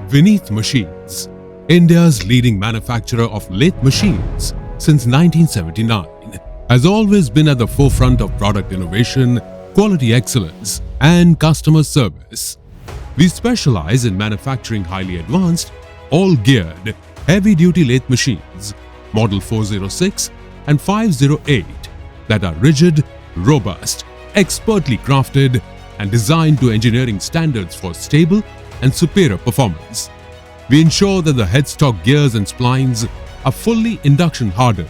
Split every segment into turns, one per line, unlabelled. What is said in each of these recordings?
Vinit Machines, India's leading manufacturer of lathe machines since 1979, has always been at the forefront of product innovation, quality excellence, and customer service. We specialize in manufacturing highly advanced, all-geared, heavy-duty lathe machines, Model 406 and 508, that are rigid, robust, expertly crafted, and designed to engineering standards for stable and superior performance. We ensure that the headstock gears and splines are fully induction hardened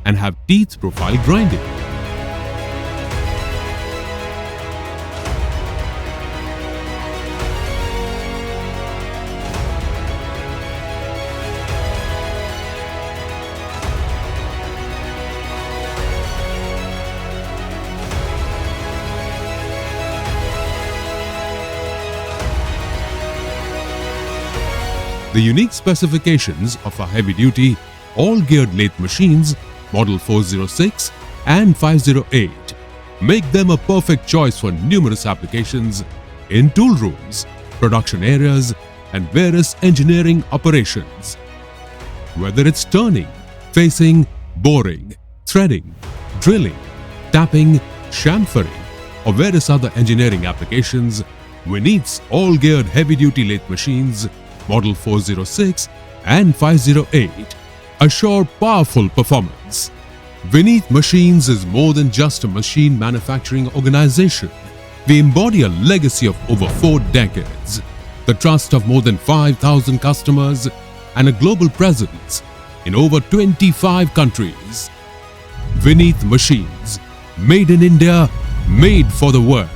and have teeth profile grinding. The unique specifications of our heavy-duty, all-geared lathe machines, Model 406 and 508, make them a perfect choice for numerous applications in tool rooms, production areas, and various engineering operations. Whether it's turning, facing, boring, threading, drilling, tapping, chamfering, or various other engineering applications, Vinit's all-geared heavy-duty lathe machines, Model 406 and 508, assure powerful performance. Vinit Machines is more than just a machine manufacturing organization. We embody a legacy of over 4 decades, the trust of more than 5,000 customers, and a global presence in over 25 countries. Vinit Machines, made in India, made for the world.